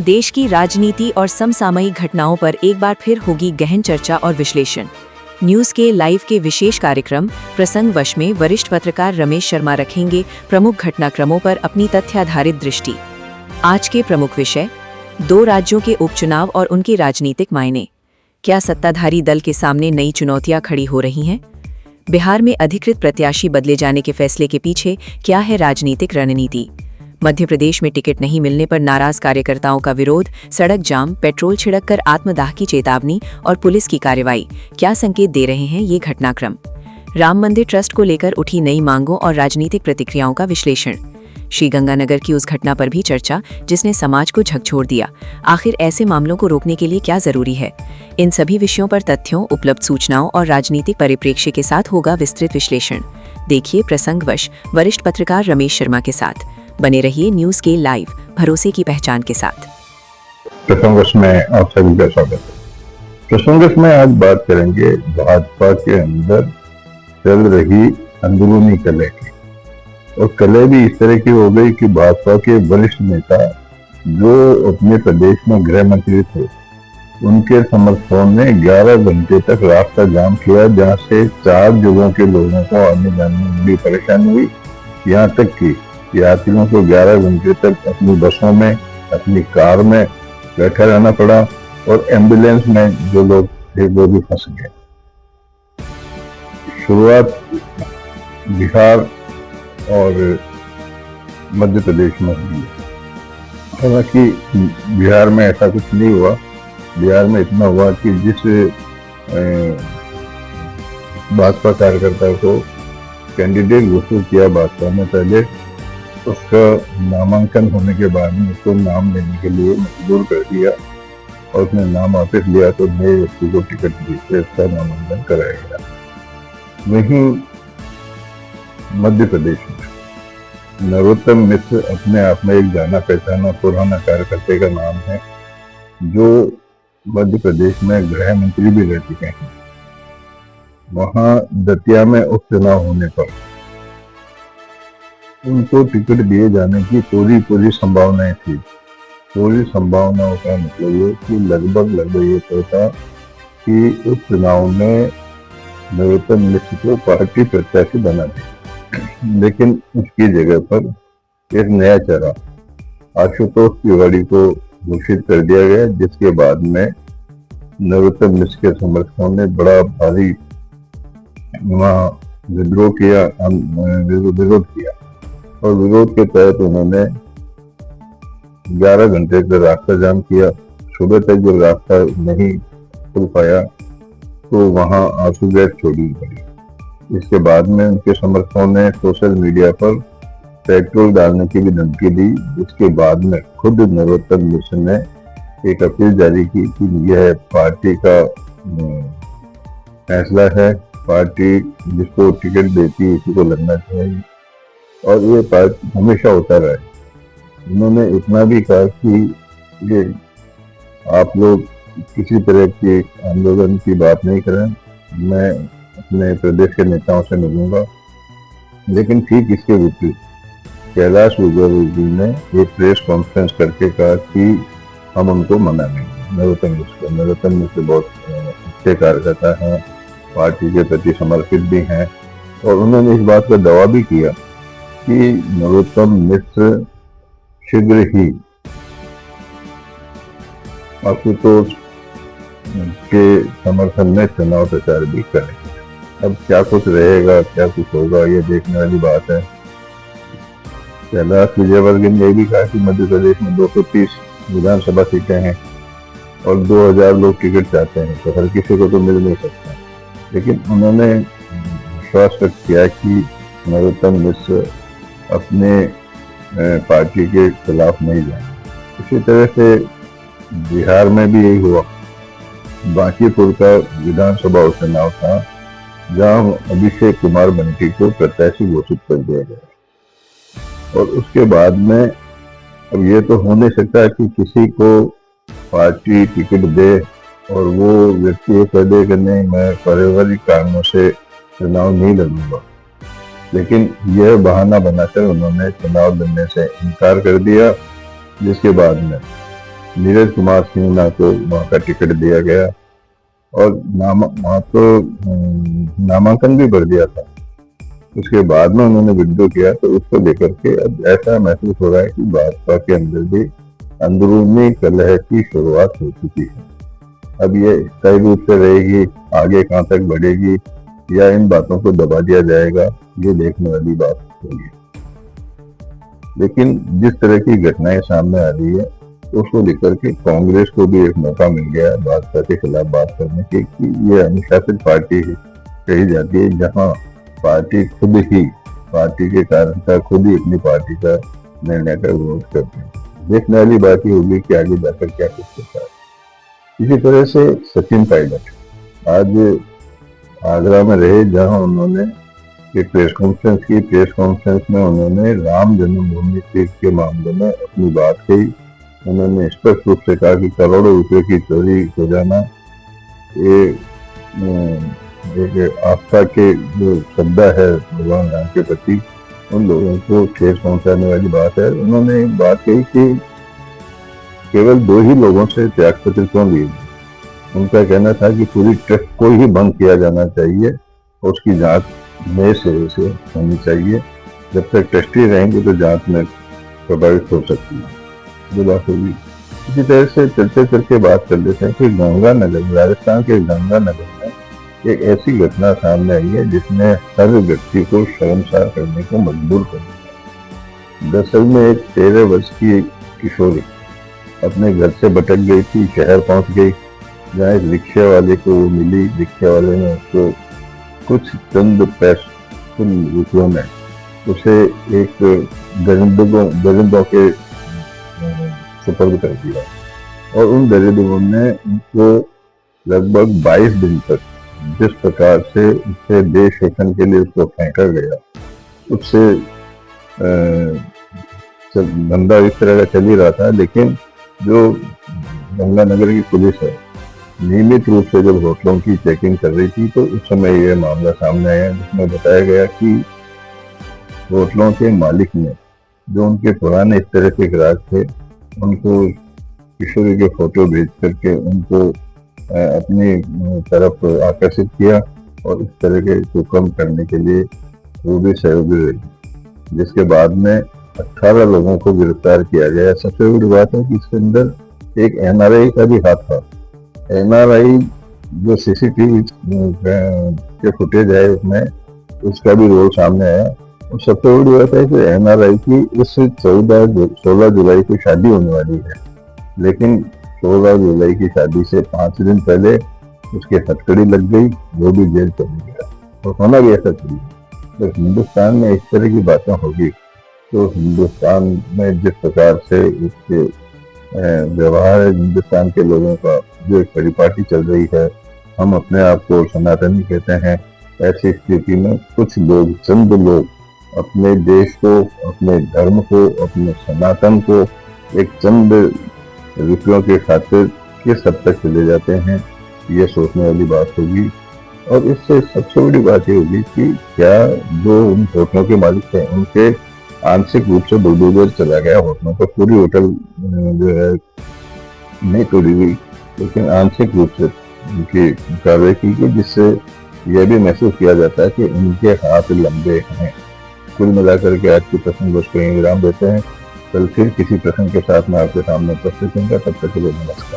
देश की राजनीति और समसामयिक घटनाओं पर एक बार फिर होगी गहन चर्चा और विश्लेषण। न्यूज के लाइव के विशेष कार्यक्रम प्रसंगवश में वरिष्ठ पत्रकार रमेश शर्मा रखेंगे प्रमुख घटनाक्रमों पर अपनी तथ्याधारित दृष्टि। आज के प्रमुख विषय 2 राज्यों के उपचुनाव और उनके राजनीतिक मायने। क्या सत्ताधारी दल के सामने नई चुनौतियां खड़ी हो रही हैं? बिहार में अधिकृत प्रत्याशी बदले जाने के फैसले के पीछे क्या है राजनीतिक रणनीति? मध्य प्रदेश में टिकट नहीं मिलने पर नाराज कार्यकर्ताओं का विरोध, सड़क जाम, पेट्रोल छिड़ककर आत्मदाह की चेतावनी और पुलिस की कार्रवाई क्या संकेत दे रहे हैं ये घटनाक्रम? राम मंदिर ट्रस्ट को लेकर उठी नई मांगों और राजनीतिक प्रतिक्रियाओं का विश्लेषण। श्रीगंगानगर की उस घटना पर भी चर्चा जिसने समाज को झकझोर दिया। आखिर ऐसे मामलों को रोकने के लिए क्या जरूरी है? इन सभी विषयों पर तथ्यों, उपलब्ध सूचनाओं और राजनीतिक परिप्रेक्ष्य के साथ होगा विस्तृत विश्लेषण। देखिए प्रसंगवश वरिष्ठ पत्रकार रमेश शर्मा के साथ। बने रहिए न्यूज के लाइव, भरोसे की पहचान के साथ। प्रसंगवश में आप सभी का स्वागत है। प्रसंगवश में आज बात करेंगे भाजपा के अंदर चल रही अंदरूनी कलह की। और कलह भी इस तरह की हो गई कि भाजपा के वरिष्ठ नेता जो अपने प्रदेश में गृह मंत्री थे, उनके समर्थकों ने 11 घंटे तक रास्ता जाम किया, जहां से 4 जगहों के लोगों को आने जाने में बड़ी परेशानी हुई। यहाँ तक कि यात्रियों को 11 घंटे तक अपनी बसों में, अपनी कार में बैठा रहना पड़ा और एम्बुलेंस में जो लोग थे वो भी फंस गए। शुरुआत बिहार और मध्य प्रदेश में हुई। हालांकि बिहार में ऐसा कुछ नहीं हुआ। बिहार में इतना हुआ कि जिस भाजपा कार्यकर्ता को कैंडिडेट घोषित किया भाजपा ने पहले, उसका नामांकन होने के बाद में उसको नाम लेने के लिए मजबूर कर दिया और उसने नाम वापस लिया तो नए व्यक्ति को टिकट देकर इसका नामांकन कराया गया। वहीं मध्य प्रदेश में नरोत्तम मिश्र अपने आप में एक जाना पहचाना पुराना कार्यकर्ता का नाम है, जो मध्य प्रदेश में गृह मंत्री भी रह चुके हैं। वहां दतिया में उपचुनाव होने पर उनको टिकट दिए जाने की पूरी संभावनाएं थी। पूरी संभावनाओं का मतलब ये कि लगभग ये तय था कि उस चुनाव में नरोत्तम मिश्र को पार्टी प्रत्याशी बना दी। लेकिन उसकी जगह पर एक नया चेहरा आशुतोष तिवारी को घोषित कर दिया गया, जिसके बाद में नरोत्तम मिश्र के समर्थकों ने बड़ा भारी वहां विरोध किया और विरोध के तहत उन्होंने 11 घंटे का रास्ता जाम किया। सुबह तक जब रास्ता नहीं खुल पाया तो वहां आंसू गैस छोड़नी पड़ी। इसके बाद में उनके समर्थकों ने सोशल मीडिया पर पेट्रोल डालने की भी धमकी दी, जिसके बाद में खुद नरोत्तम मिश्र ने एक अपील जारी की कि यह पार्टी का फैसला है, पार्टी जिसको टिकट देती है उसी को लड़ना चाहिए और ये पार्टी हमेशा होता रहे। उन्होंने इतना भी कहा कि ये आप लोग किसी तरह के आंदोलन की बात नहीं करें, मैं अपने प्रदेश के नेताओं से मिलूंगा। लेकिन ठीक इसके विपरीत कैलाश विजयवर्गीय जी ने एक प्रेस कॉन्फ्रेंस करके कहा कि हम उनको मना नहीं। नरोत्तम मिश्र बहुत अच्छे कार्यकर्ता हैं, पार्टी के प्रति समर्पित भी हैं और उन्होंने इस बात का दावा भी किया कि नरोत्तम मिश्र शीघ्र ही आशुतोष के समर्थन में चुनाव प्रचार भी करेंगे। अब क्या कुछ रहेगा, क्या कुछ होगा, ये देखने वाली बात है। कैलाश विजयवर्गीय ने भी कहा कि मध्य प्रदेश में 230 विधानसभा सीटें हैं और 2000 लोग टिकट चाहते हैं, तो हर किसी को तो मिल नहीं सकता। लेकिन उन्होंने विश्वास व्यक्त किया कि नरोत्तम मिश्र अपने पार्टी के खिलाफ नहीं जाएंगे। इसी तरह से बिहार में भी यही हुआ। बांकीपुर का विधानसभा उपचुनाव था, जहां अभिषेक कुमार बंटी को प्रत्याशी घोषित कर दिया गया और उसके बाद में अब ये तो हो नहीं सकता कि किसी को पार्टी टिकट दे और वो व्यक्ति ये कह दे कि नहीं, मैं पारिवारिक कारणों से चुनाव नहीं लड़ूंगा। लेकिन यह बहाना बनाकर उन्होंने चुनाव लड़ने से इनकार कर दिया, जिसके बाद में नीरज कुमार सिन्हा को वहाँ का टिकट दिया गया और वहाँ तो नामांकन भी भर दिया था। उसके बाद में उन्होंने विड्रॉ किया, तो उसको लेकर के अब ऐसा महसूस हो रहा है कि भाजपा के अंदर भी अंदरूनी कलह की शुरुआत हो चुकी है। अब ये तय रूप से रहेगी, आगे कहाँ तक बढ़ेगी, या इन बातों को दबा दिया जाएगा, ये देखने वाली बात होगी। लेकिन जिस तरह की घटनाएं सामने आ रही है, उसको लेकर के कांग्रेस को भी एक मौका मिल गया है भाजपा के खिलाफ बात करने के, कि ये अनुशासित पार्टी कही जाती है, जहां पार्टी खुद ही पार्टी के कारण का खुद ही अपनी पार्टी का निर्णय का विरोध करते हैं। देखने वाली बात ही होगी कि आगे जाकर क्या कुछ होता है। इसी तरह से सचिन पायलट आज आगरा में रहे, जहां उन्होंने एक प्रेस कॉन्फ्रेंस की। प्रेस कॉन्फ्रेंस में उन्होंने राम जन्मभूमि तीर्थ के मामले में अपनी बात कही। उन्होंने स्पष्ट रूप से कहा कि करोड़ों रुपए की चोरी हो जाना ये एक आस्था के जो श्रद्धा है भगवान राम के प्रति, उन लोगों को ठेस पहुंचाने वाली बात है। उन्होंने एक बात कही कि केवल 2 ही लोगों से त्याग पत्र क्यों लिए। उनका कहना था कि पूरी ट्रस्ट को ही बंद किया जाना चाहिए, उसकी जांच नए सिरे से होनी चाहिए। जब तक ट्रस्टी रहेंगे तो जांच में प्रभावित हो सकती है, जो बात होगी। इसी तरह से चलते चलते बात कर लेते हैं कि गंगानगर, राजस्थान के गंगानगर में एक ऐसी घटना सामने आई है जिसने हर व्यक्ति को शर्मसार करने को मजबूर कर दिया। दरअसल में एक 13 वर्ष की एक किशोरी अपने घर से भटक गई थी, शहर पहुंच गई, जहाँ एक रिक्शे वाले को वो मिली। रिक्शे वाले ने उसको कुछ चंद रुपयों में उसे एक दरिंदों के सुपुर्द कर दिया, और उन दरिंदों ने उनको लगभग 22 दिन तक जिस प्रकार से उससे देश शोषण के लिए उसको फेंका गया, उससे धंधा इस तरह का चल ही रहा था। लेकिन जो गंगानगर की पुलिस है, नियमित रूप से जब होटलों की चेकिंग कर रही थी, तो उस समय यह मामला सामने आया, जिसमें बताया गया कि होटलों के मालिक ने, जो उनके पुराने इस तरह के ग्राहक थे, उनको किशोरी के फोटो भेज करके उनको अपनी तरफ आकर्षित किया, और इस तरह के को कम करने के लिए वो भी सहयोगी रही, जिसके बाद में 18 लोगों को गिरफ्तार किया गया। सबसे बड़ी बात है कि इसके अंदर एक NRI का भी हाथ था। NRI जो CCTV के फुटेज है उसमें, उसका भी रोल सामने आया। और सबसे बड़ी बात है कि NRI की इस 16 जुलाई को शादी होने वाली है, लेकिन 16 जुलाई की शादी से 5 दिन पहले उसकी हथकड़ी लग गई, वो भी जेल चली गया। और होना भी ऐसा चाहिए। तो हिंदुस्तान में इस तरह की बातें होगी, तो हिंदुस्तान में जिस प्रकार से इसके व्यवहार है हिंदुस्तान के लोगों का, जो एक परिपाटी चल रही है, हम अपने आप को सनातनी कहते हैं, ऐसी स्थिति में कुछ लोग, चंद लोग अपने देश को, अपने धर्म को, अपने सनातन को एक चंद रुपयों के खातिर किस हद तक चले जाते हैं, ये सोचने वाली बात होगी। और इससे सबसे बड़ी बात ये होगी कि क्या जो उन होटलों के मालिक थे, उनके आंशिक रूप से बुलडोजर चला गया होटलों पर, पूरी होटल जो है नहीं तोड़ी हुई, लेकिन आंशिक रूप से उनकी कार्रवाई की गई, जिससे यह भी महसूस किया जाता है कि उनके हाथ लंबे हैं। कुल मिलाकर के आज की प्रसंग को यहीं विराम देते हैं। कल फिर किसी प्रसंग के साथ मैं आपके सामने उपस्थित होऊंगा। तब तक के लिए नमस्कार।